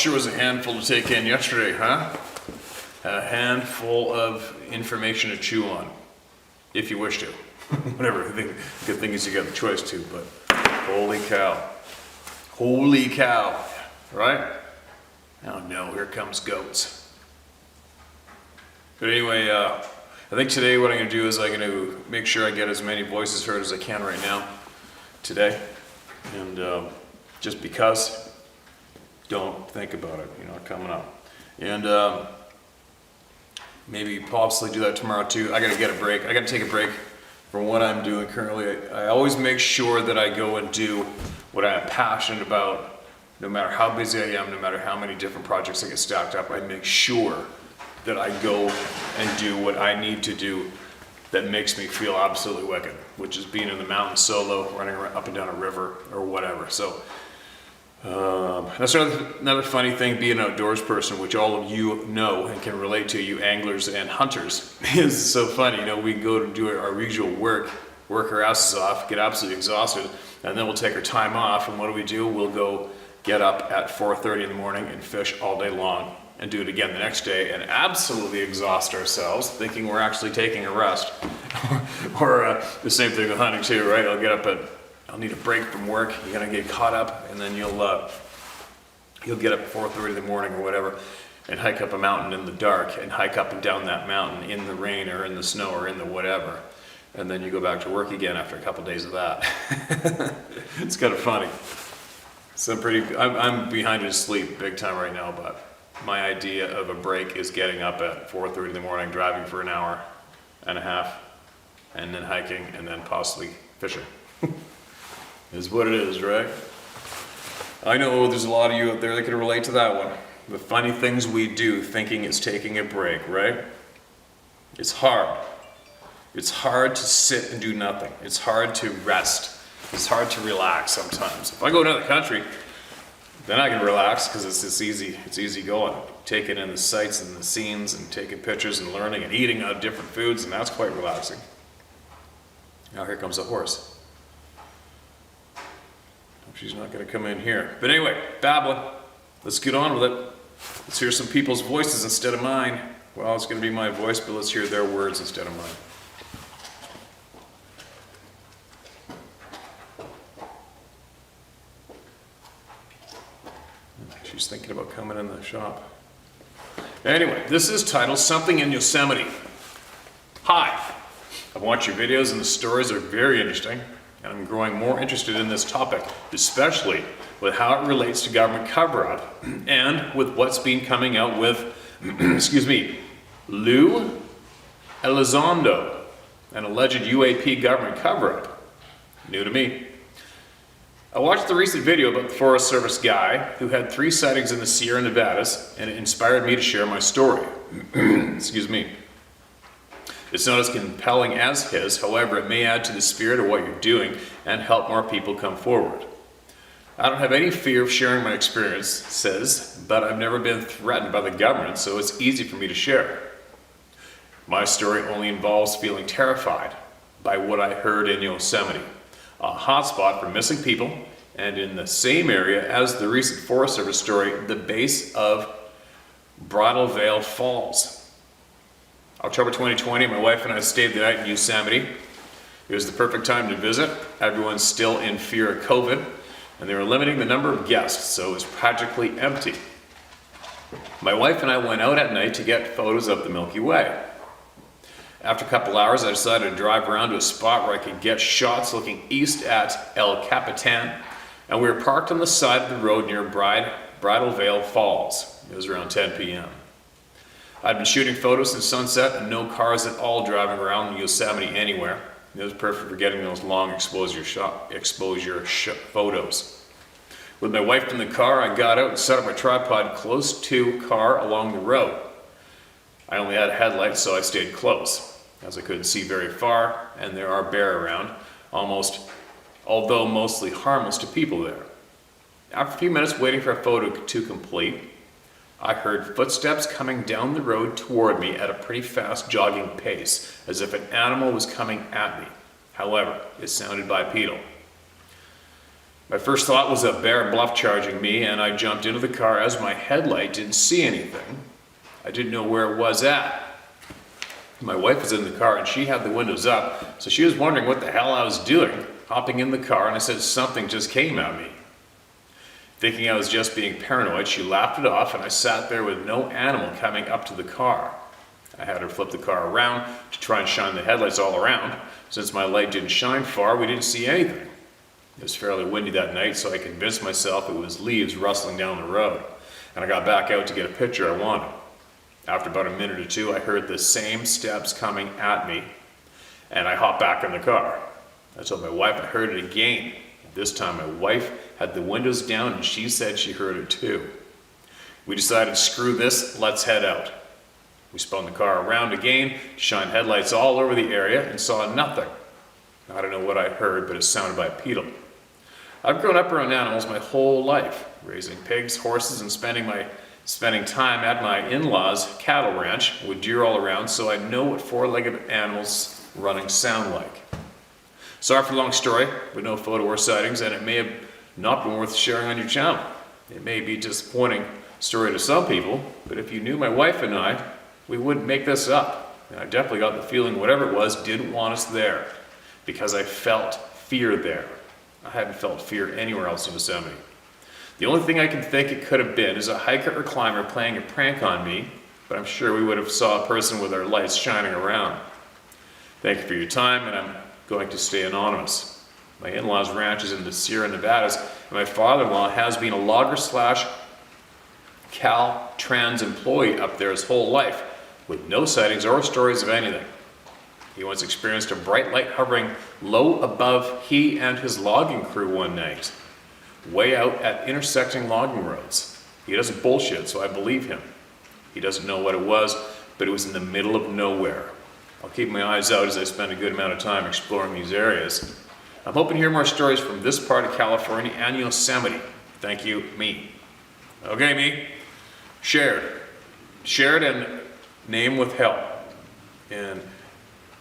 sure was a handful to take in yesterday, huh? A handful of information to chew on, if you wish to. Whatever, the good thing is you got the choice to, but holy cow. Holy cow, right? Oh no, here comes goats. But anyway, I think today what I'm going to do is I'm going to make sure I get as many voices heard as I can right now, today. And just because, don't think about it, you know, coming up. And maybe possibly do that tomorrow too. I got to get a break. I got to take a break from what I'm doing currently. I always make sure that I go and do what I'm passionate about, no matter how busy I am, no matter how many different projects I get stacked up. I make sure that I go and do what I need to do that makes me feel absolutely wicked, which is being in the mountains solo, running up and down a river or whatever. So that's another funny thing, being an outdoors person, which all of you know and can relate to, you anglers and hunters, is so funny. You know, we go to do our usual work our asses off, get absolutely exhausted, and then we'll take our time off, and what do? We'll go get up at 4:30 in the morning and fish all day long, and do it again the next day, and absolutely exhaust ourselves, thinking we're actually taking a rest. or the same thing with hunting too, right? I'll need a break from work. You're gonna get caught up, and then you'll get up at 4:30 in the morning or whatever, and hike up a mountain in the dark, and hike up and down that mountain in the rain or in the snow or in the whatever, and then you go back to work again after a couple days of that. It's kind of funny. So I'm behind in sleep big time right now, but my idea of a break is getting up at 4:30 in the morning, driving for an hour and a half, and then hiking, and then possibly fishing. Is what it is, right? I know there's a lot of you out there that can relate to that one. The funny things we do thinking it's taking a break, right? It's hard. It's hard to sit and do nothing. It's hard to rest. It's hard to relax sometimes. If I go to another country, then I can relax because it's easy going. Taking in the sights and the scenes and taking pictures and learning and eating out different foods, and that's quite relaxing. Now here comes a horse. She's not going to come in here. But anyway, babbling. Let's get on with it. Let's hear some people's voices instead of mine. Well, it's going to be my voice, but let's hear their words instead of mine. She's thinking about coming in the shop. Anyway, this is titled Something in Yosemite. Hi. I've watched your videos and the stories are very interesting, and I'm growing more interested in this topic, especially with how it relates to government cover-up and with what's been coming out with, excuse me, Lou Elizondo, an alleged UAP government cover-up. New to me. I watched the recent video about the Forest Service guy who had 3 sightings in the Sierra Nevadas, and it inspired me to share my story. Excuse me. It's not as compelling as his, however, it may add to the spirit of what you're doing and help more people come forward. I don't have any fear of sharing my experiences, but I've never been threatened by the government, so it's easy for me to share. My story only involves feeling terrified by what I heard in Yosemite, a hotspot for missing people, and in the same area as the recent Forest Service story, the base of Bridal Veil Falls. October 2020, my wife and I stayed the night in Yosemite. It was the perfect time to visit. Everyone's still in fear of COVID, and they were limiting the number of guests, so it was practically empty. My wife and I went out at night to get photos of the Milky Way. After a couple hours, I decided to drive around to a spot where I could get shots looking east at El Capitan, and we were parked on the side of the road near Bridal Veil Falls. It was around 10 p.m. I'd been shooting photos since sunset and no cars at all driving around Yosemite anywhere. It was perfect for getting those long exposure photos. With my wife in the car, I got out and set up my tripod close to car along the road. I only had a headlight, so I stayed close, as I couldn't see very far, and there are bear around, although mostly harmless to people there. After a few minutes waiting for a photo to complete, I heard footsteps coming down the road toward me at a pretty fast jogging pace, as if an animal was coming at me. However, it sounded bipedal. My first thought was a bear bluff charging me, and I jumped into the car as my headlight didn't see anything. I didn't know where it was at. My wife was in the car and she had the windows up, so she was wondering what the hell I was doing, hopping in the car, and I said something just came at me. Thinking I was just being paranoid, she laughed it off, and I sat there with no animal coming up to the car. I had her flip the car around to try and shine the headlights all around. Since my light didn't shine far, we didn't see anything. It was fairly windy that night, so I convinced myself it was leaves rustling down the road, and I got back out to get a picture I wanted. After about a minute or two, I heard the same steps coming at me, and I hopped back in the car. I told my wife I heard it again. This time my wife had the windows down and she said she heard it too. We decided, screw this, let's head out. We spun the car around again, shined headlights all over the area, and saw nothing. I don't know what I heard, but it sounded bipedal. I've grown up around animals my whole life, raising pigs, horses, and spending time at my in-laws' cattle ranch with deer all around, so I know what four-legged animals running sound like. Sorry for the long story, but no photo or sightings, and it may have not been worth sharing on your channel. It may be a disappointing story to some people, but if you knew my wife and I, we wouldn't make this up. And I definitely got the feeling whatever it was didn't want us there, because I felt fear there. I hadn't felt fear anywhere else in Yosemite. The only thing I can think it could have been is a hiker or climber playing a prank on me, but I'm sure we would have saw a person with our lights shining around. Thank you for your time, and I'm going to stay anonymous. My in-laws' ranch is in the Sierra Nevadas, and my father-in-law has been a logger / Caltrans employee up there his whole life, with no sightings or stories of anything. He once experienced a bright light hovering low above he and his logging crew one night, way out at intersecting logging roads. He doesn't bullshit, so I believe him. He doesn't know what it was, but it was in the middle of nowhere. I'll keep my eyes out as I spend a good amount of time exploring these areas. I'm hoping to hear more stories from this part of California and Yosemite. Thank you, me. Okay, me. Shared. Shared and name withheld. And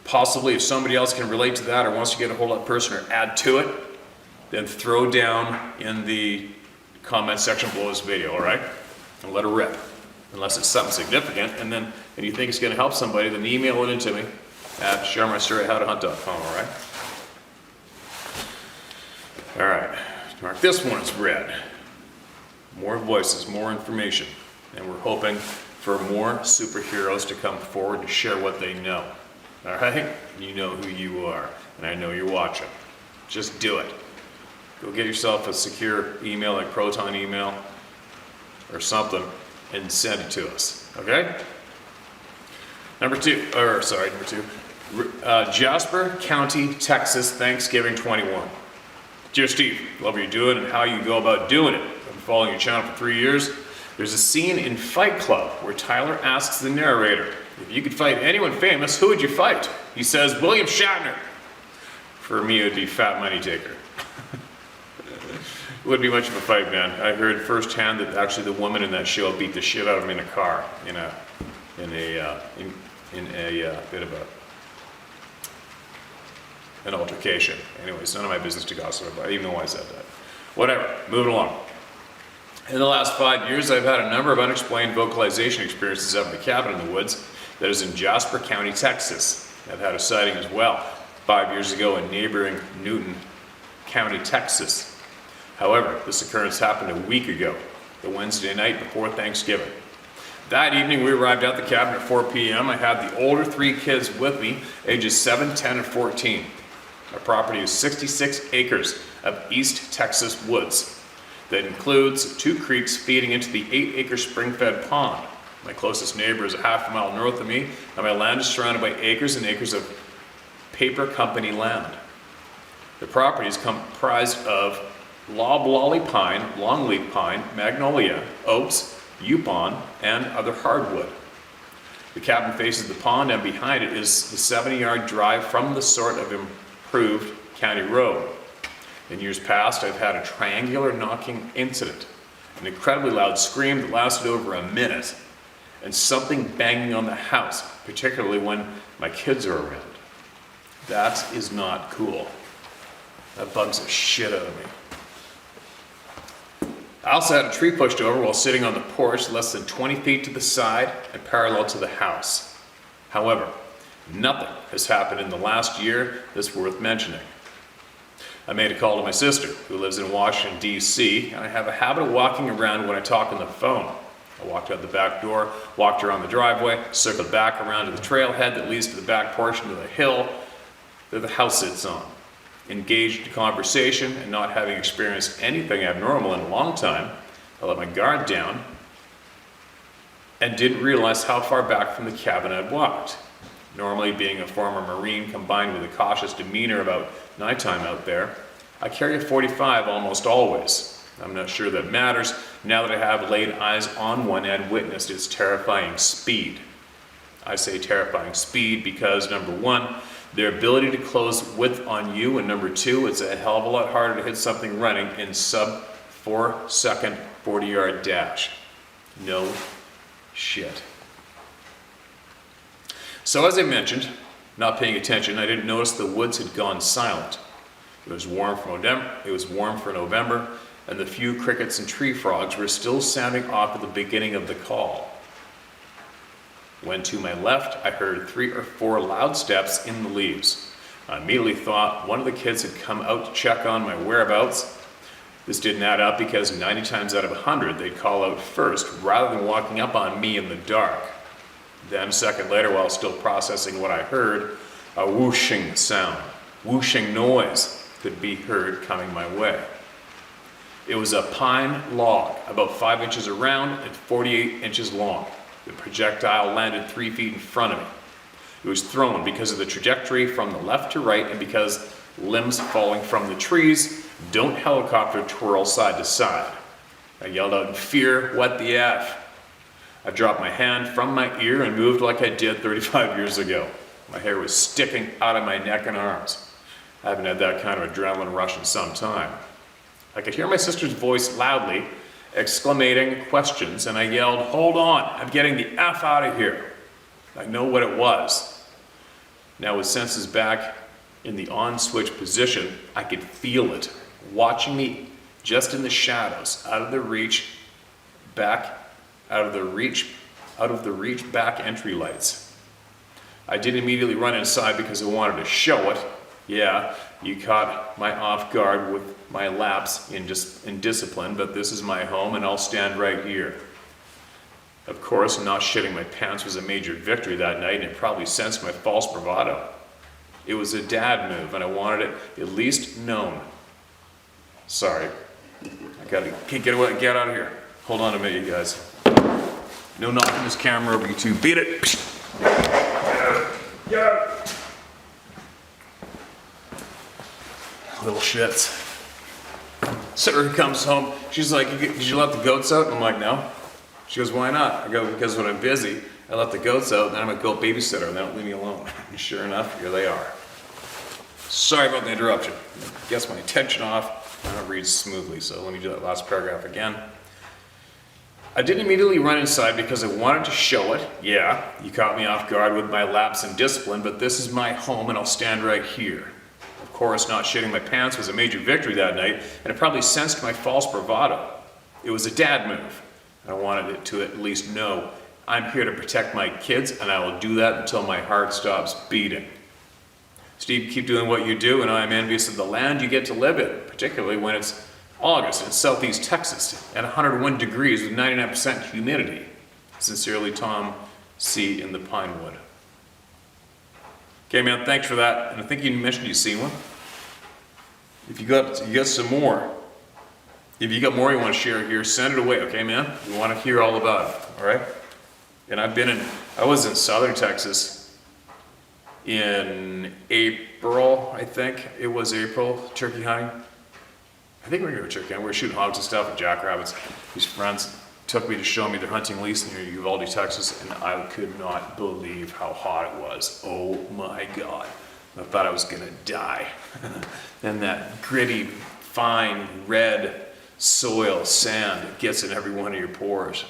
possibly if somebody else can relate to that or wants to get a hold of that person or add to it, then throw down in the comment section below this video, all right? And let it rip. Unless it's something significant, and you think it's going to help somebody, then email it into me at sharemystory@howtohunt.com, all right? All right, mark this one as read. More voices, more information, and we're hoping for more superheroes to come forward and share what they know, all right? You know who you are, and I know you're watching. Just do it. Go get yourself a secure email like Proton email or something, and send it to us, okay? Number two, Jasper County, Texas, Thanksgiving 21. Dear Steve, love what you're doing and how you go about doing it. I've been following your channel for 3 years. There's a scene in Fight Club where Tyler asks the narrator, if you could fight anyone famous, who would you fight? He says, William Shatner. For me, it would be Fat Money Taker. It wouldn't be much of a fight, man. I heard firsthand that actually the woman in that show beat the shit out of him in a car, in a bit of an altercation. Anyways, none of my business to gossip about, even though I said that. Whatever, moving along. In the last 5 years, I've had a number of unexplained vocalization experiences up in the cabin in the woods that is in Jasper County, Texas. I've had a sighting as well 5 years ago in neighboring Newton County, Texas. However, this occurrence happened a week ago, the Wednesday night before Thanksgiving. That evening, we arrived at the cabin at 4 p.m. I had the older 3 kids with me, ages 7, 10, and 14. Our property is 66 acres of East Texas woods. That includes 2 creeks feeding into the 8-acre spring-fed pond. My closest neighbor is a half mile north of me, and my land is surrounded by acres and acres of paper company land. The property is comprised of loblolly pine, longleaf pine, magnolia, oaks, yupon, and other hardwood. The cabin faces the pond, and behind it is the 70-yard drive from the sort of improved county road. In years past, I've had a triangular knocking incident, an incredibly loud scream that lasted over a minute, and something banging on the house, particularly when my kids are around. That is not cool. That bugs the shit out of me. I also had a tree pushed over while sitting on the porch less than 20 feet to the side and parallel to the house. However, nothing has happened in the last year that's worth mentioning. I made a call to my sister, who lives in Washington, D.C., and I have a habit of walking around when I talk on the phone. I walked out the back door, walked around the driveway, circled back around to the trailhead that leads to the back portion of the hill that the house sits on. Engaged in conversation and not having experienced anything abnormal in a long time, I let my guard down and didn't realize how far back from the cabin I'd walked. Normally, being a former Marine combined with a cautious demeanor about nighttime out there, I carry a .45 almost always. I'm not sure that matters now that I have laid eyes on one and witnessed its terrifying speed. I say terrifying speed because, number one, their ability to close width on you, and number two, it's a hell of a lot harder to hit something running in sub 4 second 40-yard dash. No shit. So as I mentioned, not paying attention, I didn't notice the woods had gone silent. It was warm for November, and the few crickets and tree frogs were still sounding off at the beginning of the call. When to my left, I heard 3 or 4 loud steps in the leaves. I immediately thought one of the kids had come out to check on my whereabouts. This didn't add up because 90 times out of 100, they'd call out first rather than walking up on me in the dark. Then a second later, while still processing what I heard, a whooshing sound, whooshing noise could be heard coming my way. It was a pine log, about 5 inches around and 48 inches long. The projectile landed 3 feet in front of me. It was thrown because of the trajectory from the left to right and because limbs falling from the trees don't helicopter twirl side to side. I yelled out in fear, "What the F?" I dropped my hand from my ear and moved like I did 35 years ago. My hair was sticking out of my neck and arms. I haven't had that kind of adrenaline rush in some time. I could hear my sister's voice loudly exclamating questions, and I yelled, "Hold on, I'm getting the F out of here." I know what it was. Now with senses back in the on switch position, I could feel it, watching me just in the shadows, out of the reach back entry lights. I didn't immediately run inside because I wanted to show it. Yeah, you caught my off guard with my lapse in discipline, but this is my home and I'll stand right here. Of course, not shitting my pants was a major victory that night, and it probably sensed my false bravado. It was a dad move, and I wanted it at least known. Sorry. Can't get out of here. Hold on a minute, you guys. No knocking this camera over, you two. Beat it. Get out. Little shits. Sarah comes home. She's like, "Did you let the goats out?" And I'm like, "No." She goes, "Why not?" I go, "Because when I'm busy, I let the goats out, and then I'm a goat babysitter, and they don't leave me alone." And sure enough, here they are. Sorry about the interruption. Guess my attention off. I don't read smoothly, so let me do that last paragraph again. I didn't immediately run inside because I wanted to show it. Yeah, you caught me off guard with my lapse in discipline, but this is my home and I'll stand right here. Of course, not shitting my pants was a major victory that night, and it probably sensed my false bravado. It was a dad move. I wanted it to at least know I'm here to protect my kids, and I will do that until my heart stops beating. Steve, keep doing what you do, and I'm envious of the land you get to live in, particularly when it's August in southeast Texas and 101 degrees with 99% humidity. Sincerely, Tom C. in the Pinewood. Okay, man, thanks for that. And I think you mentioned you've seen one. If you got some more, if you got more you want to share here, send it away, okay, man? We want to hear all about it, all right? And I was in southern Texas in April, I think. It was April, turkey hunting. I think we were going to turkey hunting. We were shooting hogs and stuff and jackrabbits. These friends took me to show me their hunting lease near Uvalde, Texas, and I could not believe how hot it was. Oh my God. I thought I was going to die. And that gritty, fine, red soil, sand, it gets in every one of your pores.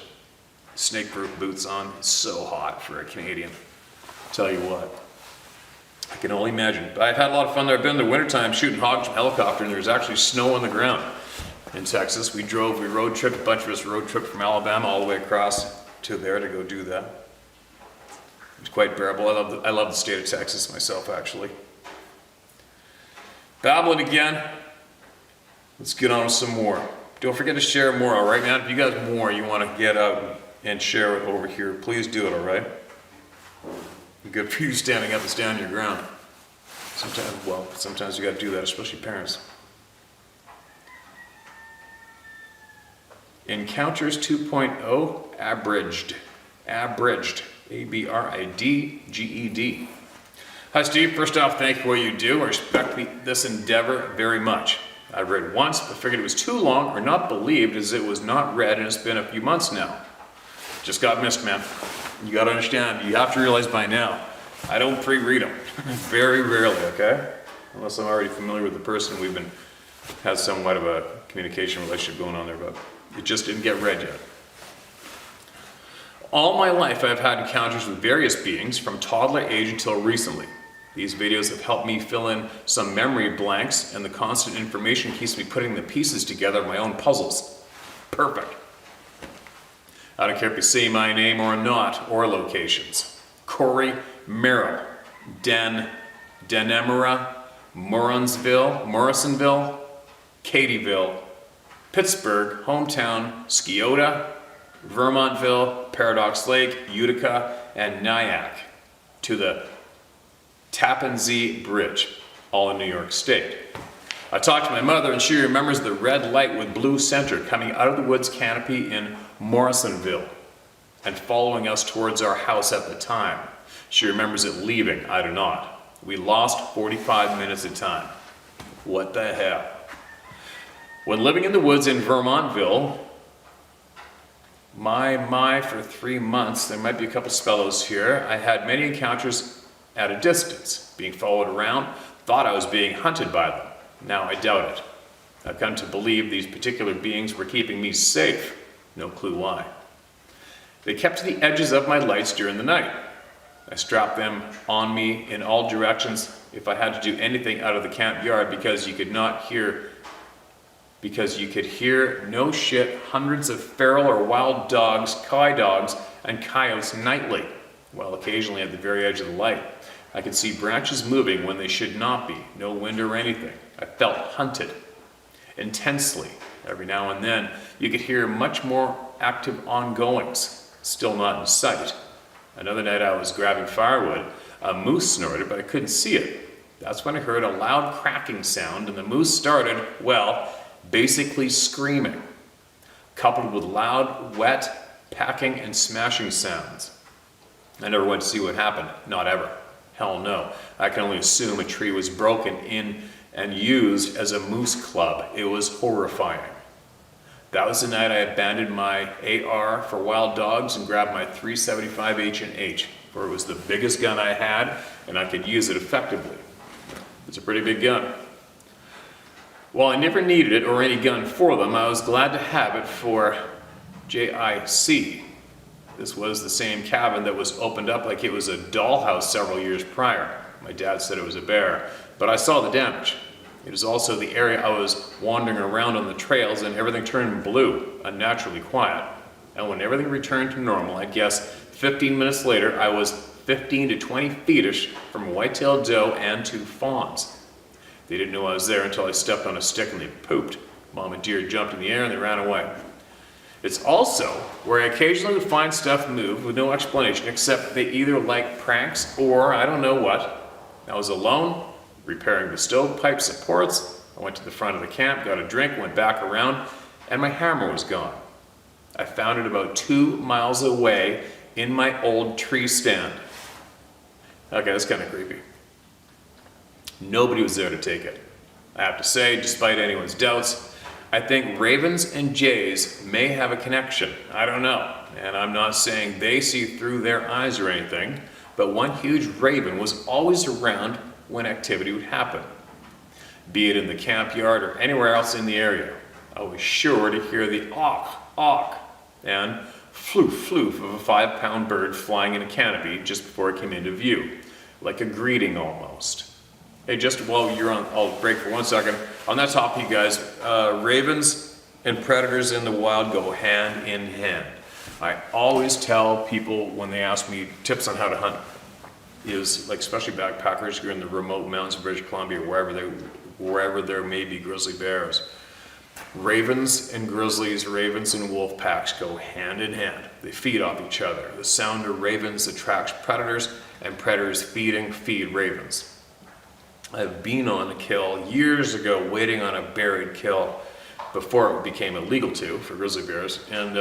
Snake-proof boots on. It's so hot for a Canadian. Tell you what. I can only imagine. But I've had a lot of fun there. I've been in the wintertime shooting hogs from helicopter, and there's actually snow on the ground. in Texas. We road tripped, a bunch of us road tripped from Alabama all the way across to there to go do that. It was quite bearable. I love the state of Texas myself, actually. Babbling again. Let's get on with some more. Don't forget to share more, all right, man? If you got more you want to get out and share it over here, please do it, all right? Good for you standing up and standing your ground. Sometimes you got to do that, especially parents. Encounters 2.0 abridged. Abridged. A-B-R-I-D-G-E-D. Hi, Steve. First off, thank you for what you do. I respect this endeavor very much. I've read once, but figured it was too long or not believed as it was not read, and it's been a few months now. Just got missed, man. You got to understand. You have to realize by now, I don't pre-read them. Very rarely, okay? Unless I'm already familiar with the person. Had somewhat of a communication relationship going on there, but it just didn't get read yet. All my life I've had encounters with various beings from toddler age until recently. These videos have helped me fill in some memory blanks, and the constant information keeps me putting the pieces together of my own puzzles. Perfect. I don't care if you say my name or not, or locations. Corey, Merrill, Dennemora, Morrisonville, Cadyville, Pittsburgh, hometown, Sciota, Vermontville, Paradox Lake, Utica, and Nyack, to the Tappan Zee Bridge, all in New York State. I talked to my mother and she remembers the red light with blue center coming out of the woods canopy in Morrisonville and following us towards our house at the time. She remembers it leaving, I do not. We lost 45 minutes of time. What the hell? When living in the woods in Vermontville, for 3 months, there might be a couple spellos here, I had many encounters at a distance, being followed around, thought I was being hunted by them. Now I doubt it. I've come to believe these particular beings were keeping me safe. No clue why. They kept to the edges of my lights during the night. I strapped them on me in all directions if I had to do anything out of the camp yard because you could hear, no shit, hundreds of feral or wild dogs, coy dogs, and coyotes nightly, while occasionally at the very edge of the light. I could see branches moving when they should not be, no wind or anything. I felt hunted intensely. Every now and then, you could hear much more active ongoings, still not in sight. Another night I was grabbing firewood. A moose snorted, but I couldn't see it. That's when I heard a loud cracking sound, and the moose started, well, basically screaming, coupled with loud, wet, packing, and smashing sounds. I never went to see what happened. Not ever. Hell no. I can only assume a tree was broken in and used as a moose club. It was horrifying. That was the night I abandoned my AR for wild dogs and grabbed my .375 H&H, for it was the biggest gun I had and I could use it effectively. It's a pretty big gun. While I never needed it or any gun for them, I was glad to have it for JIC. This was the same cabin that was opened up like it was a dollhouse several years prior. My dad said it was a bear, but I saw the damage. It is also the area I was wandering around on the trails and everything turned blue, unnaturally quiet. And when everything returned to normal, I guess 15 minutes later, I was 15 to 20 feet-ish from white-tailed doe and 2 fawns. They didn't know I was there until I stepped on a stick and they pooped. Mom and deer jumped in the air and they ran away. It's also where I occasionally would find stuff move with no explanation except they either like pranks or I don't know what. I was alone, repairing the stovepipe supports. I went to the front of the camp, got a drink, went back around, and my hammer was gone. I found it about 2 miles away in my old tree stand. Okay, that's kind of creepy. Nobody was there to take it. I have to say, despite anyone's doubts, I think ravens and jays may have a connection. I don't know, and I'm not saying they see through their eyes or anything, but one huge raven was always around when activity would happen. Be it in the camp yard or anywhere else in the area, I was sure to hear the awk, awk, and floof, floof of a 5-pound bird flying in a canopy just before it came into view, like a greeting almost. Hey, just while you're on, I'll break for 1 second. On that topic, you guys, ravens and predators in the wild go hand in hand. I always tell people when they ask me tips on how to hunt, is like, especially backpackers who are in the remote mountains of British Columbia, wherever there may be grizzly bears. Ravens and grizzlies, ravens and wolf packs go hand in hand. They feed off each other. The sound of ravens attracts predators, and predators feed ravens. I've been on a kill years ago, waiting on a buried kill before it became illegal for grizzly bears, and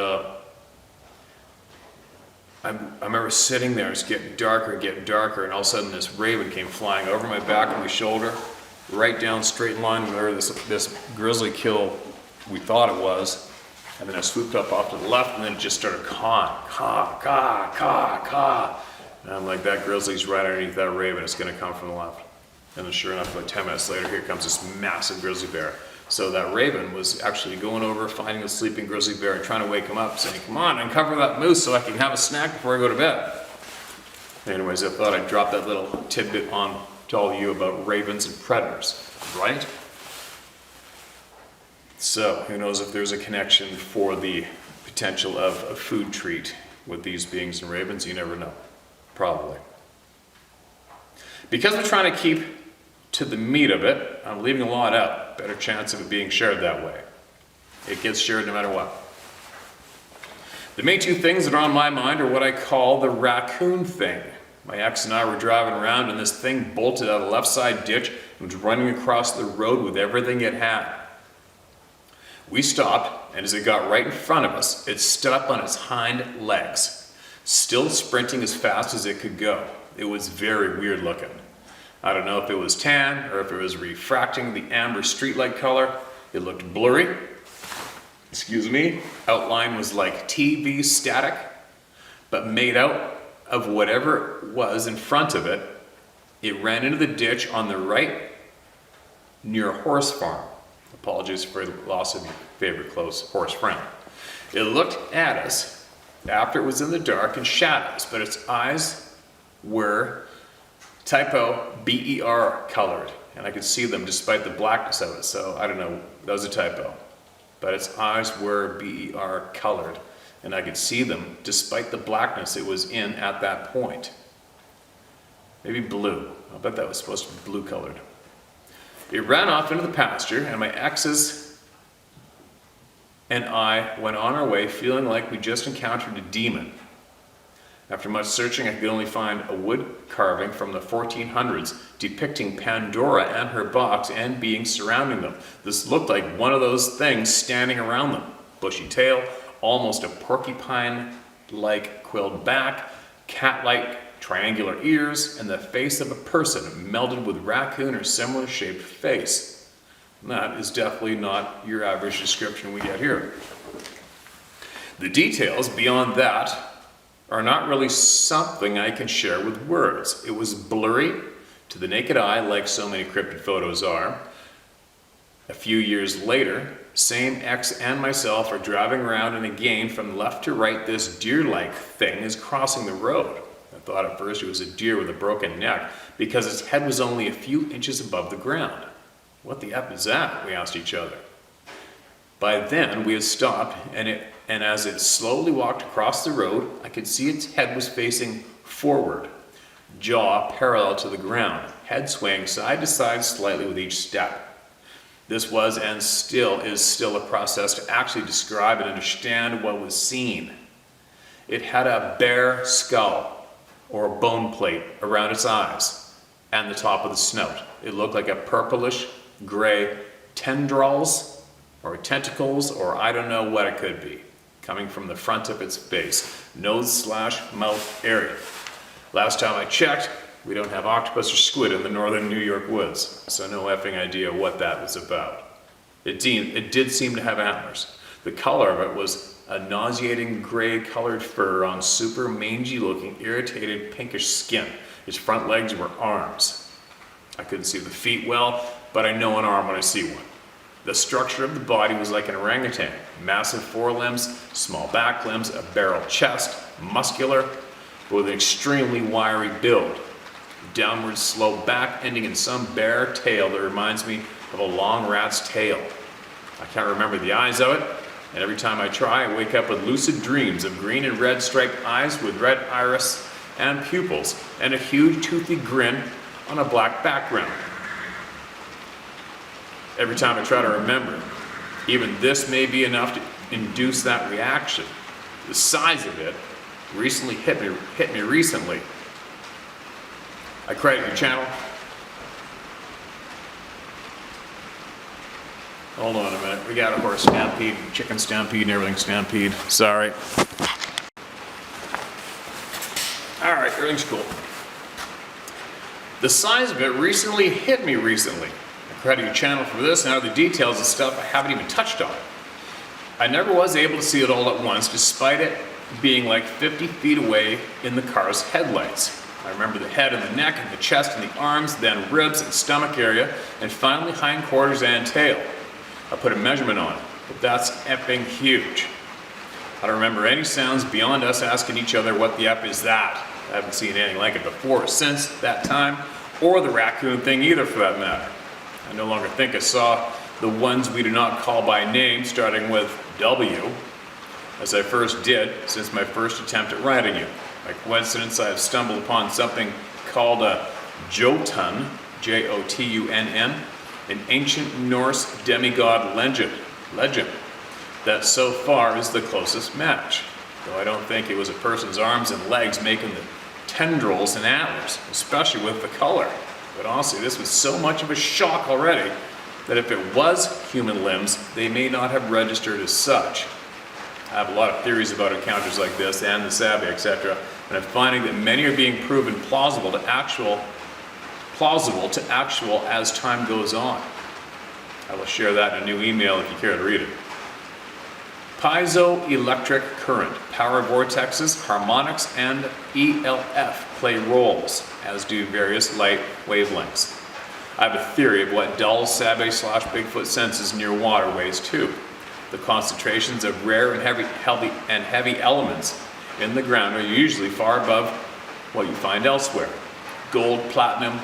I remember sitting there, it's getting darker, and all of a sudden this raven came flying over my back and my shoulder, right down straight in line with where this grizzly kill we thought it was, and then I swooped up off to the left, and then it just started cawing, caw, caw, caw, caw. And I'm like, that grizzly's right underneath that raven, it's gonna come from the left. And then sure enough, about 10 minutes later, here comes this massive grizzly bear. So that raven was actually going over, finding a sleeping grizzly bear and trying to wake him up, saying, come on, uncover that moose so I can have a snack before I go to bed. Anyways, I thought I'd drop that little tidbit on to all of you about ravens and predators, right? So, who knows if there's a connection for the potential of a food treat with these beings and ravens? You never know. Probably. Because we're trying to keep to the meat of it, I'm leaving a lot out. Better chance of it being shared that way. It gets shared no matter what. The main two things that are on my mind are what I call the raccoon thing. My ex and I were driving around and this thing bolted out a left side ditch and was running across the road with everything it had. We stopped, and as it got right in front of us, it stood up on its hind legs, still sprinting as fast as it could go. It was very weird looking. I don't know if it was tan or if it was refracting the amber streetlight color. It looked blurry. Excuse me. Outline was like TV static, but made out of whatever it was in front of it. It ran into the ditch on the right near a horse farm. Apologies for the loss of your favorite close horse friend. It looked at us after it was in the dark and shadows, but its eyes were typo BER colored, and I could see them despite the blackness of it, so I don't know, that was a typo. But its eyes were BER colored, and I could see them despite the blackness it was in at that point. Maybe blue. I bet that was supposed to be blue colored. It ran off into the pasture, and my exes and I went on our way feeling like we just encountered a demon. After much searching, I could only find a wood carving from the 1400s depicting Pandora and her box and beings surrounding them. This looked like one of those things standing around them. Bushy tail, almost a porcupine-like quilled back, cat-like triangular ears, and the face of a person melded with raccoon or similar shaped face. That is definitely not your average description we get here. The details beyond that are not really something I can share with words. It was blurry to the naked eye, like so many cryptid photos are. A few years later, same ex and myself are driving around, and again, from left to right, this deer-like thing is crossing the road. I thought at first it was a deer with a broken neck because its head was only a few inches above the ground. What the F is that? We asked each other. By then, we had stopped, and as it slowly walked across the road, I could see its head was facing forward, jaw parallel to the ground, head swaying side to side slightly with each step. This was and still is a process to actually describe and understand what was seen. It had a bare skull, or bone plate, around its eyes and the top of the snout. It looked like a purplish gray tendrils or tentacles, or I don't know what it could be, coming from the front of its face, nose/mouth area. Last time I checked, we don't have octopus or squid in the northern New York woods, so no effing idea what that was about. It did seem to have antlers. The color of it was a nauseating gray colored fur on super mangy looking irritated pinkish skin. Its front legs were arms. I couldn't see the feet well, but I know an arm when I see one. The structure of the body was like an orangutan. Massive forelimbs, small back limbs, a barrel chest, muscular, but with an extremely wiry build. Downward slope back ending in some bare tail that reminds me of a long rat's tail. I can't remember the eyes of it, and every time I try, I wake up with lucid dreams of green and red striped eyes with red iris and pupils, and a huge toothy grin on a black background. Every time I try to remember, even this may be enough to induce that reaction. The size of it recently hit me recently. I credit your channel. Hold on a minute, we got a horse stampede, chicken stampede, and everything stampede. Sorry. All right, everything's cool. The size of it recently hit me recently. I credit your channel for this and other details and stuff I haven't even touched on. I never was able to see it all at once, despite it being like 50 feet away in the car's headlights. I remember the head and the neck and the chest and the arms, then ribs and stomach area, and finally hindquarters and tail. I put a measurement on it, but that's effing huge. I don't remember any sounds beyond us asking each other what the F is that. I haven't seen anything like it before or since that time, or the raccoon thing either for that matter. I no longer think I saw the ones we do not call by name starting with W, as I first did since my first attempt at writing you. By coincidence, I have stumbled upon something called a Jotun, J-O-T-U-N-N, an ancient Norse demigod legend that so far is the closest match. Though I don't think it was a person's arms and legs making the tendrils and antlers, especially with the color. But honestly, this was so much of a shock already that if it was human limbs, they may not have registered as such. I have a lot of theories about encounters like this and the Sabe, etc., and I'm finding that many are being proven plausible to actual as time goes on. I will share that in a new email if you care to read it. Piezoelectric current, power vortexes, harmonics, and ELF play roles, as do various light wavelengths. I have a theory of what Dahl's Sabe/Bigfoot senses near waterways too. The concentrations of rare and heavy elements in the ground are usually far above what you find elsewhere. Gold, platinum,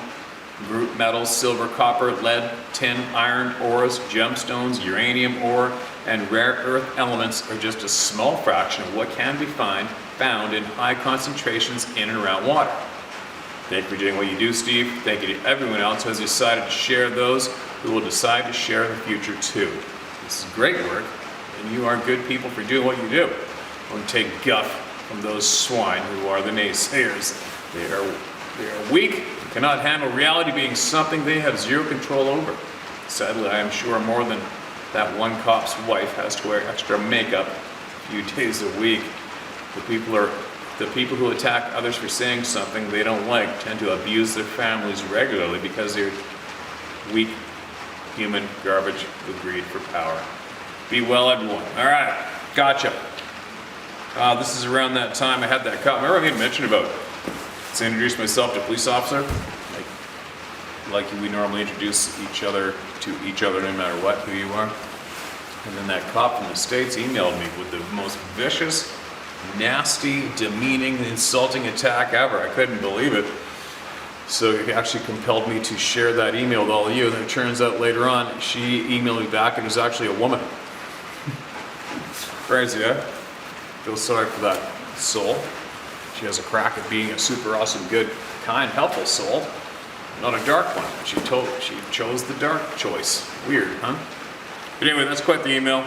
group metals, silver, copper, lead, tin, iron, ores, gemstones, uranium ore, and rare earth elements are just a small fraction of what can be found in high concentrations in and around water. Thank you for doing what you do, Steve. Thank you to everyone else who has decided to share those who will decide to share in the future too. This is great work, and you are good people for doing what you do. Don't take guff from those swine who are the naysayers. They are weak, cannot handle reality being something they have zero control over. Sadly, I am sure more than that one cop's wife has to wear extra makeup a few days a week. The people who attack others for saying something they don't like tend to abuse their families regularly because they're weak human garbage with greed for power. Be well, everyone. All right, gotcha. This is around that time I had that cop. Remember I made mention about to introduce myself to police officer, like we normally introduce each other to each other no matter what, who you are. And then that cop from the States emailed me with the most vicious, nasty, demeaning, insulting attack ever. I couldn't believe it. So he actually compelled me to share that email with all of you. And it turns out later on, she emailed me back and it was actually a woman. Crazy, huh? Feel sorry for that soul. She has a crack at being a super awesome, good, kind, helpful soul. Not a dark one. She chose the dark choice. Weird, huh? But anyway, that's quite the email.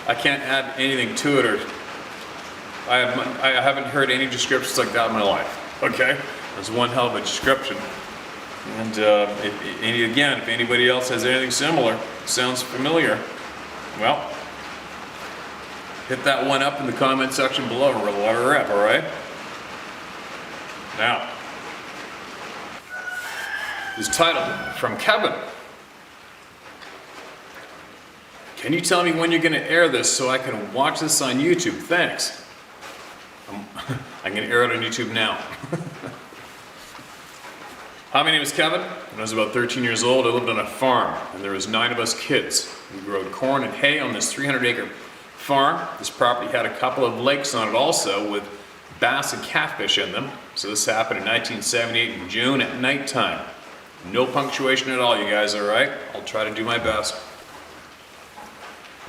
I can't add anything to it, or I haven't heard any descriptions like that in my life. Okay? That's one hell of a description. And again, if anybody else has anything similar, sounds familiar, well, hit that one up in the comment section below or let her rip, all right? Now, this title from Kevin. Can you tell me when you're going to air this so I can watch this on YouTube? Thanks. I'm going to air it on YouTube now. Hi, my name is Kevin. When I was about 13 years old, I lived on a farm, and there was 9 of us kids. We grew corn and hay on this 300-acre farm. This property had a couple of lakes on it also, with bass and catfish in them. So this happened in 1978 in June at nighttime. No punctuation at all, you guys, all right? I'll try to do my best.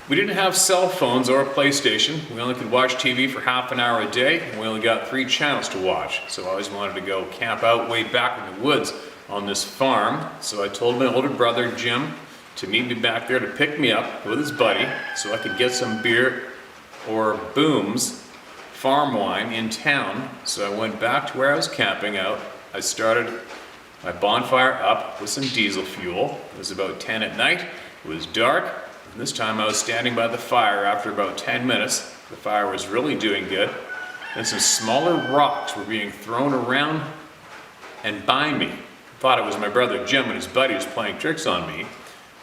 We didn't have cell phones or a PlayStation. We only could watch TV for half an hour a day, and we only got 3 channels to watch. So I always wanted to go camp out way back in the woods on this farm. So I told my older brother, Jim, to meet me back there to pick me up with his buddy so I could get some beer or Booms farm wine in town. So I went back to where I was camping out. I started my bonfire up with some diesel fuel. It was about 10 at night. It was dark. And this time I was standing by the fire after about 10 minutes. The fire was really doing good. And some smaller rocks were being thrown around and by me. I thought it was my brother Jim and his buddy was playing tricks on me,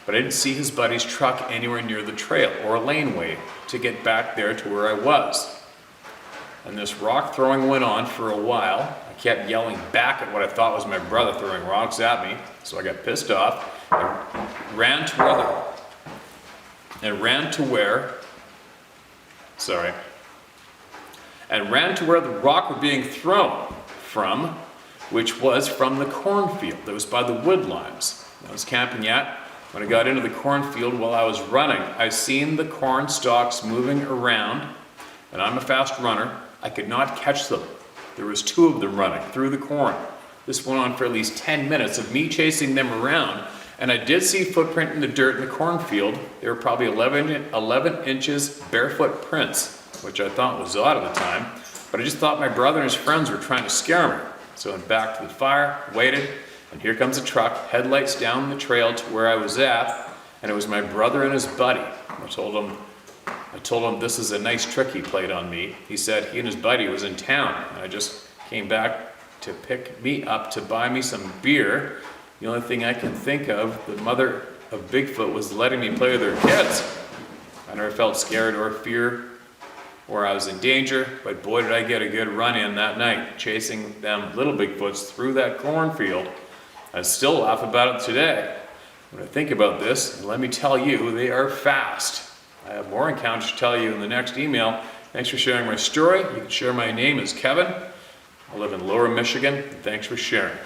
but I didn't see his buddy's truck anywhere near the trail or a laneway to get back there to where I was. And this rock throwing went on for a while. I kept yelling back at what I thought was my brother throwing rocks at me, so I got pissed off and ran to where the rock were being thrown from, which was from the cornfield that was by the wood limes. I was camping yet. When I got into the cornfield while I was running, I seen the corn stalks moving around, and I'm a fast runner. I could not catch them. There was 2 of them running through the corn. This went on for at least 10 minutes of me chasing them around, and I did see footprint in the dirt in the cornfield. They were probably 11 inches barefoot prints, which I thought was odd at the time, but I just thought my brother and his friends were trying to scare me. So I went back to the fire, waited, and here comes a truck, headlights down the trail to where I was at, and it was my brother and his buddy. I told him this is a nice trick he played on me. He said he and his buddy was in town, and I just came back to pick me up to buy me some beer. The only thing I can think of, the mother of Bigfoot was letting me play with her kids. I never felt scared or fear or I was in danger, but boy did I get a good run in that night, chasing them little Bigfoots through that cornfield. I still laugh about it today. When I think about this, let me tell you, they are fast. I have more encounters to tell you in the next email. Thanks for sharing my story. You can share my name as Kevin. I live in Lower Michigan. Thanks for sharing.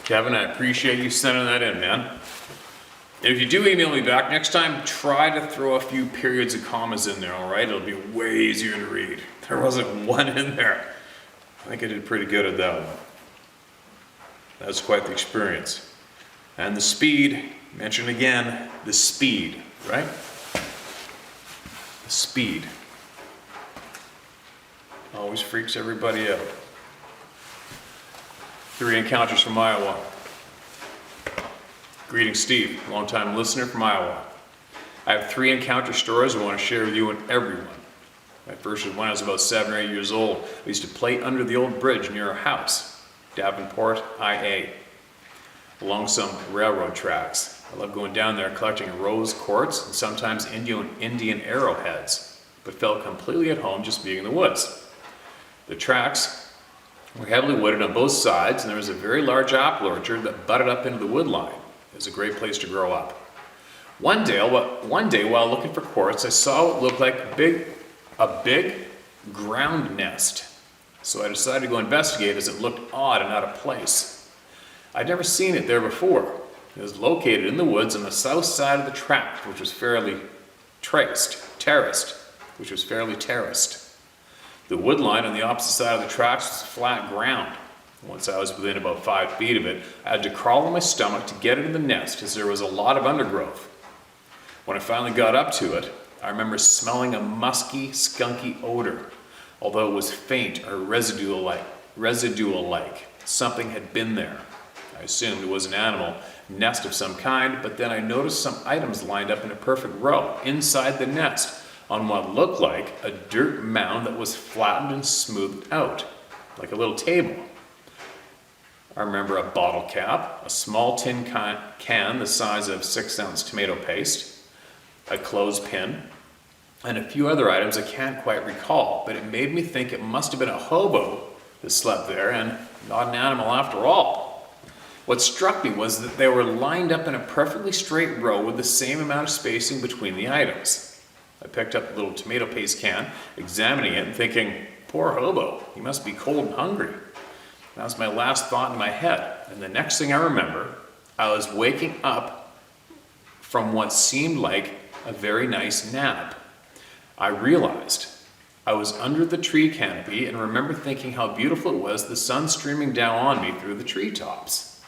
Kevin, I appreciate you sending that in, man. And if you do email me back, next time try to throw a few periods and commas in there, all right? It'll be way easier to read. There wasn't one in there. I think I did pretty good at that one. That was quite the experience. And the speed, mention again, the speed, right? The speed. Always freaks everybody out. 3 encounters from Iowa. Greetings, Steve, longtime listener from Iowa. I have 3 encounter stories I want to share with you and everyone. My first was when I was about 7 or 8 years old. I used to play under the old bridge near our house, Davenport, IA, along some railroad tracks. I loved going down there collecting rose quartz and sometimes Indian arrowheads, but felt completely at home just being in the woods. The tracks were heavily wooded on both sides, and there was a very large apple orchard that butted up into the wood line. It was a great place to grow up. One day while looking for quartz, I saw what looked like a big ground nest. So I decided to go investigate as it looked odd and out of place. I'd never seen it there before. It was located in the woods on the south side of the tract, which was fairly terraced. The wood line on the opposite side of the tracks was flat ground. Once I was within about 5 feet of it, I had to crawl on my stomach to get into the nest as there was a lot of undergrowth. When I finally got up to it, I remember smelling a musky, skunky odor, although it was faint or residual-like. Something had been there. I assumed it was an animal nest of some kind, but then I noticed some items lined up in a perfect row inside the nest on what looked like a dirt mound that was flattened and smoothed out, like a little table. I remember a bottle cap, a small tin can the size of 6-ounce tomato paste, a clothespin, and a few other items I can't quite recall, but it made me think it must have been a hobo that slept there and not an animal after all. What struck me was that they were lined up in a perfectly straight row with the same amount of spacing between the items. I picked up the little tomato paste can, examining it and thinking, poor hobo, he must be cold and hungry. That was my last thought in my head, and the next thing I remember, I was waking up from what seemed like a very nice nap. I realized I was under the tree canopy and remember thinking how beautiful it was, the sun streaming down on me through the treetops.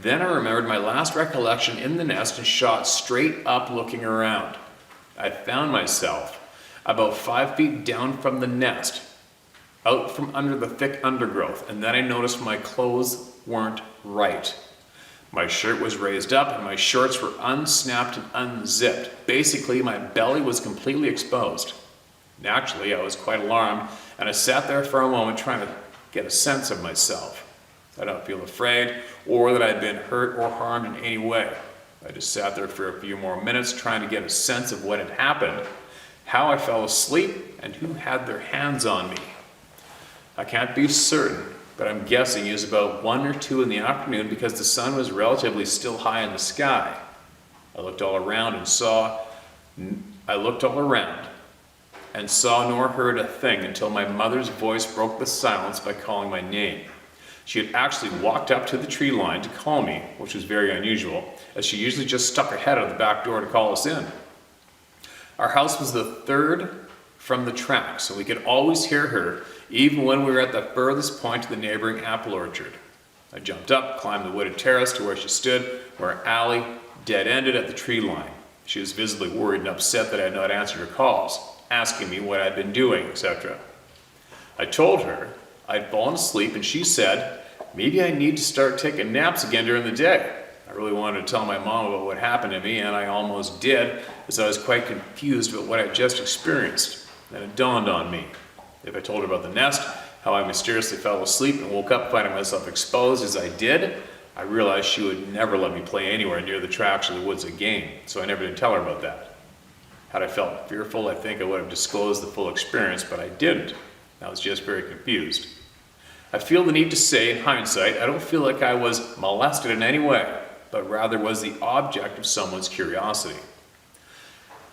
Then I remembered my last recollection in the nest and shot straight up looking around. I found myself about 5 feet down from the nest, out from under the thick undergrowth, and then I noticed my clothes weren't right. My shirt was raised up and my shorts were unsnapped and unzipped. Basically, my belly was completely exposed. Naturally, I was quite alarmed, and I sat there for a moment trying to get a sense of myself. I don't feel afraid or that I'd been hurt or harmed in any way. I just sat there for a few more minutes trying to get a sense of what had happened, how I fell asleep, and who had their hands on me. I can't be certain, but I'm guessing it was about 1 or 2 in the afternoon because the sun was relatively still high in the sky. I looked all around and saw nor heard a thing until my mother's voice broke the silence by calling my name. She had actually walked up to the tree line to call me, which was very unusual, as she usually just stuck her head out the back door to call us in. Our house was the third from the track, so we could always hear her, even when we were at the furthest point of the neighboring apple orchard. I jumped up, climbed the wooded terrace to where she stood, where our alley dead-ended at the tree line. She was visibly worried and upset that I had not answered her calls, asking me what I'd been doing, etc. I told her I'd fallen asleep, and she said, maybe I need to start taking naps again during the day. I really wanted to tell my mom about what happened to me, and I almost did, as I was quite confused about what I'd just experienced. Then it dawned on me. If I told her about the nest, how I mysteriously fell asleep and woke up finding myself exposed as I did, I realized she would never let me play anywhere near the tracks or the woods again, so I never did tell her about that. Had I felt fearful, I think I would have disclosed the full experience, but I didn't. I was just very confused. I feel the need to say, in hindsight, I don't feel like I was molested in any way, but rather was the object of someone's curiosity.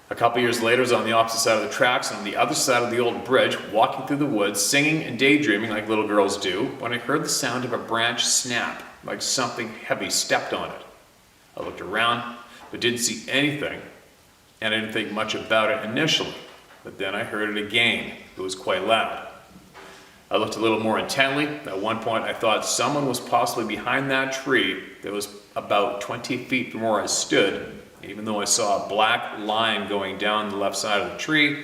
A couple years later, I was on the opposite side of the tracks and on the other side of the old bridge, walking through the woods, singing and daydreaming like little girls do, when I heard the sound of a branch snap, like something heavy stepped on it. I looked around, but didn't see anything, and I didn't think much about it initially, but then I heard it again. It was quite loud. I looked a little more intently. At one point, I thought someone was possibly behind that tree that was about 20 feet from where I stood. Even though I saw a black line going down the left side of the tree,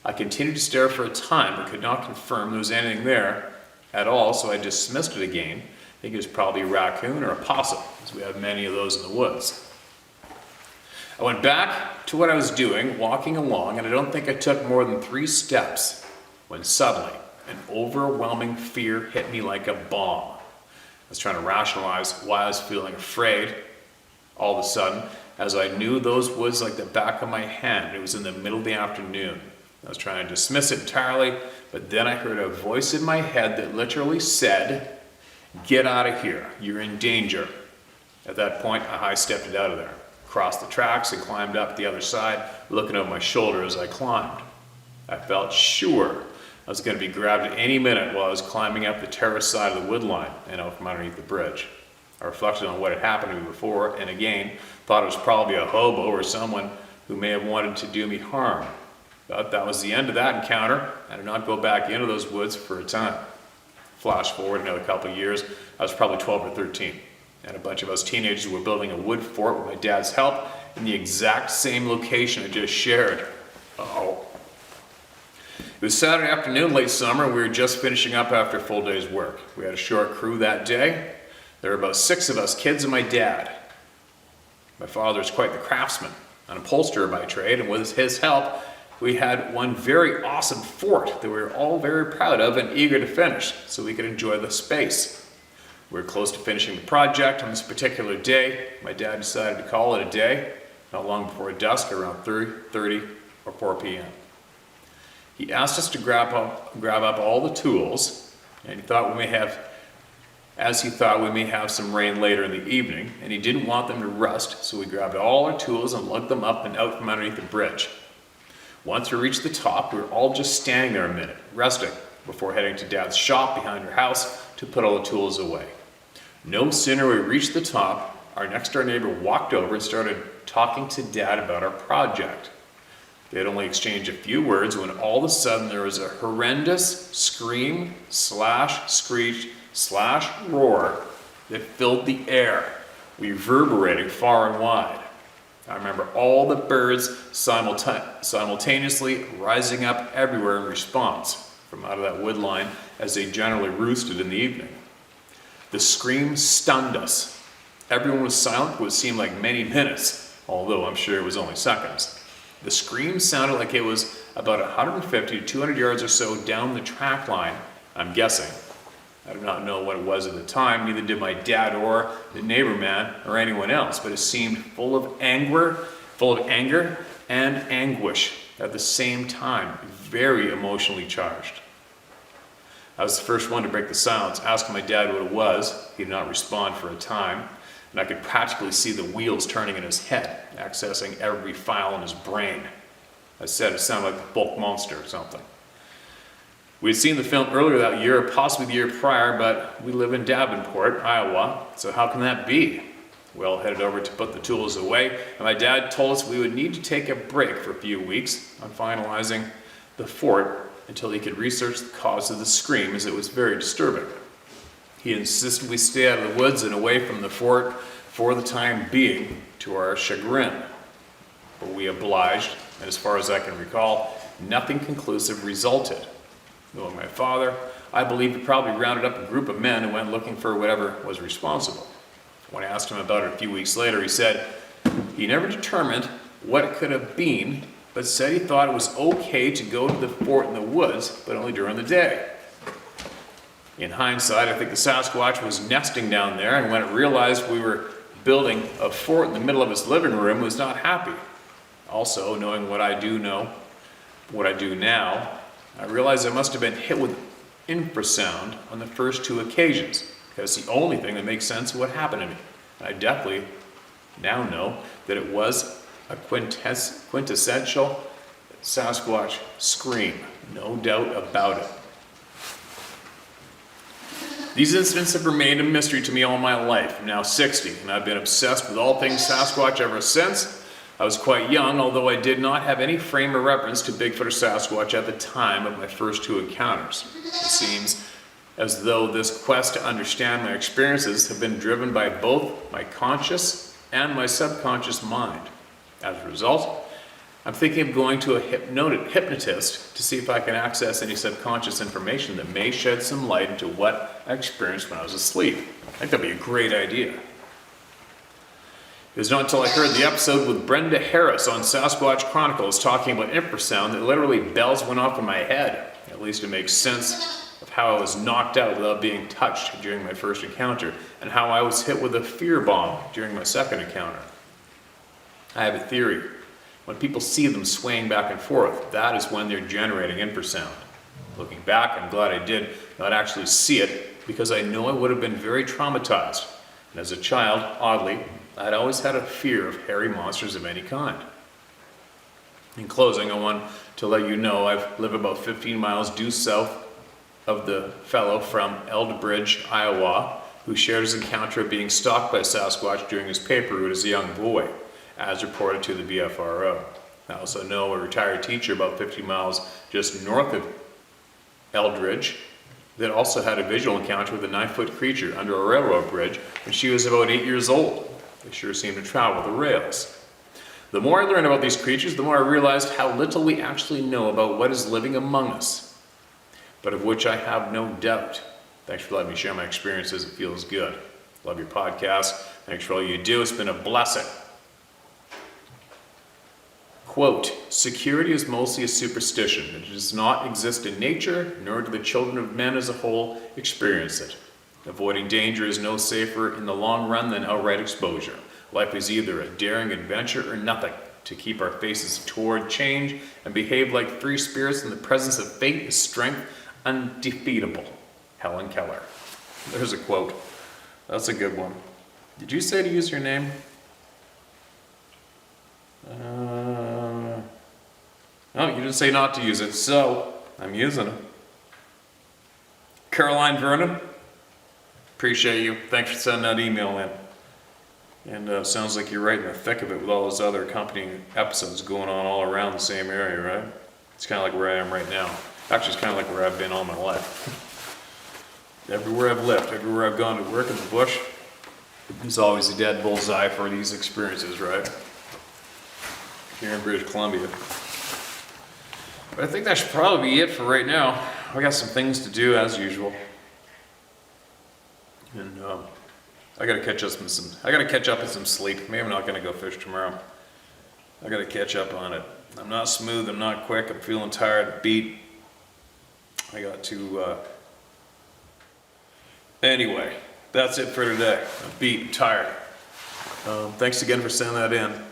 I continued to stare for a time, but could not confirm there was anything there at all, so I dismissed it again. I think it was probably a raccoon or a possum, as we have many of those in the woods. I went back to what I was doing, walking along, and I don't think I took more than 3 steps when suddenly an overwhelming fear hit me like a bomb. I was trying to rationalize why I was feeling afraid all of a sudden, as I knew those woods like the back of my hand. It was in the middle of the afternoon. I was trying to dismiss it entirely, but then I heard a voice in my head that literally said, "Get out of here, you're in danger." At that point, I high-stepped it out of there, crossed the tracks and climbed up the other side, looking over my shoulder as I climbed. I felt sure I was going to be grabbed at any minute while I was climbing up the terrace side of the wood line and out from underneath the bridge. I reflected on what had happened to me before, and again, thought it was probably a hobo or someone who may have wanted to do me harm. But that was the end of that encounter. I did not go back into those woods for a time. Flash forward another couple of years, I was probably 12 or 13, and a bunch of us teenagers were building a wood fort with my dad's help in the exact same location I just shared. Uh-oh. It was Saturday afternoon, late summer, and we were just finishing up after a full day's work. We had a short crew that day. There were about 6 of us, kids and my dad. My father is quite the craftsman, an upholsterer by trade, and with his help, we had one very awesome fort that we were all very proud of and eager to finish so we could enjoy the space. We were close to finishing the project on this particular day. My dad decided to call it a day, not long before dusk, around 3:30 or 4 p.m. He asked us to grab up all the tools, and he thought we may have some rain later in the evening, and he didn't want them to rust, so we grabbed all our tools and lugged them up and out from underneath the bridge. Once we reached the top, we were all just standing there a minute, resting, before heading to Dad's shop behind our house to put all the tools away. No sooner we reached the top, our next door neighbor walked over and started talking to Dad about our project. They had only exchanged a few words when all of a sudden there was a horrendous scream slash screech slash roar that filled the air, reverberating far and wide. I remember all the birds simultaneously rising up everywhere in response from out of that wood line as they generally roosted in the evening. The scream stunned us. Everyone was silent for what seemed like many minutes, although I'm sure it was only seconds. The scream sounded like it was about 150 to 200 yards or so down the track line, I'm guessing. I do not know what it was at the time, neither did my dad or the neighbor man or anyone else, but it seemed full of anger and anguish at the same time, very emotionally charged. I was the first one to break the silence, asking my dad what it was. He did not respond for a time, and I could practically see the wheels turning in his head, accessing every file in his brain. I said it sounded like a bulk monster or something. We had seen the film earlier that year, or possibly the year prior, but we live in Davenport, Iowa, so how can that be? We all headed over to put the tools away, and my dad told us we would need to take a break for a few weeks on finalizing the fort until he could research the cause of the scream, as it was very disturbing. He insisted we stay out of the woods and away from the fort for the time being, to our chagrin. But we obliged, and as far as I can recall, nothing conclusive resulted. Knowing my father, I believe he probably rounded up a group of men and went looking for whatever was responsible. When I asked him about it a few weeks later, he said he never determined what it could have been, but said he thought it was okay to go to the fort in the woods, but only during the day. In hindsight, I think the Sasquatch was nesting down there, and when it realized we were building a fort in the middle of its living room, it was not happy. Also, knowing what I do now, I realized I must have been hit with infrasound on the first two occasions, because it's the only thing that makes sense of what happened to me. And I definitely now know that it was a quintessential Sasquatch scream, no doubt about it. These incidents have remained a mystery to me all my life. I'm now 60, and I've been obsessed with all things Sasquatch ever since. I was quite young, although I did not have any frame of reference to Bigfoot or Sasquatch at the time of my first two encounters. It seems as though this quest to understand my experiences have been driven by both my conscious and my subconscious mind. As a result, I'm thinking of going to a hypnotist to see if I can access any subconscious information that may shed some light into what I experienced when I was asleep. I think that'd be a great idea. It was not until I heard the episode with Brenda Harris on Sasquatch Chronicles talking about infrasound that literally bells went off in my head. At least it makes sense of how I was knocked out without being touched during my first encounter, and how I was hit with a fear bomb during my second encounter. I have a theory. When people see them swaying back and forth, that is when they're generating infrasound. Looking back, I'm glad I did not actually see it, because I know I would have been very traumatized. And as a child, oddly, I had always had a fear of hairy monsters of any kind. In closing, I want to let you know I've lived about 15 miles due south of the fellow from Eldridge, Iowa, who shared his encounter of being stalked by Sasquatch during his paper route as a young boy, as reported to the BFRO. I also know a retired teacher about 50 miles just north of Eldridge that also had a visual encounter with a 9-foot creature under a railroad bridge when she was about 8 years old. They sure seem to travel the rails. The more I learned about these creatures, the more I realized how little we actually know about what is living among us, but of which I have no doubt. Thanks for letting me share my experiences. It feels good. Love your podcast. Thanks for all you do. It's been a blessing. Quote, security is mostly a superstition. It does not exist in nature, nor do the children of men as a whole experience it. Avoiding danger is no safer in the long run than outright exposure. Life is either a daring adventure or nothing. To keep our faces toward change and behave like free spirits in the presence of fate is strength undefeatable. Helen Keller. There's a quote. That's a good one. Did you say to use your name? No, you didn't say not to use it, so I'm using it. Caroline Vernon, appreciate you. Thanks for sending that email in. And sounds like you're right in the thick of it with all those other accompanying episodes going on all around the same area, right? It's kind of like where I am right now. Actually, it's kind of like where I've been all my life. Everywhere I've lived, everywhere I've gone to work in the bush, there's always a dead bullseye for these experiences, right? Here in British Columbia. But I think that should probably be it for right now. I got some things to do as usual. And I gotta catch up on some sleep. Maybe I'm not gonna go fish tomorrow. I gotta catch up on it. I'm not smooth, I'm not quick, I'm feeling tired, beat. I got to, anyway, that's it for today. I'm beat, I'm tired. Thanks again for sending that in.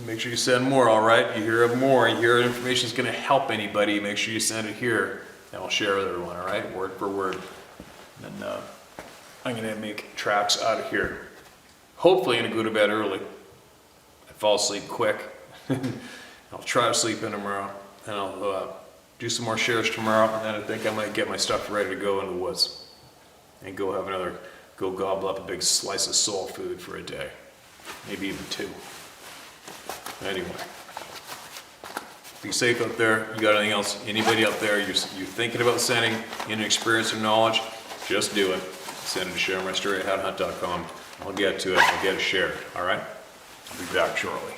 Make sure you send more, all right? You hear of more, you hear information is gonna help anybody, make sure you send it here, and I'll share with everyone, all right? Word for word. And I'm gonna make tracks out of here. Hopefully I'm gonna go to bed early. I fall asleep quick. I'll try to sleep in tomorrow, and I'll do some more shares tomorrow, and then I think I might get my stuff ready to go in the woods. And go gobble up a big slice of soul food for a day. Maybe even 2. Anyway. Be safe out there. You got anything else? Anybody out there you're thinking about sending in experience or knowledge? Just do it. Send it to sharemystory@howtohunt.com. I'll get to it. I'll get it shared. All right? I'll be back shortly.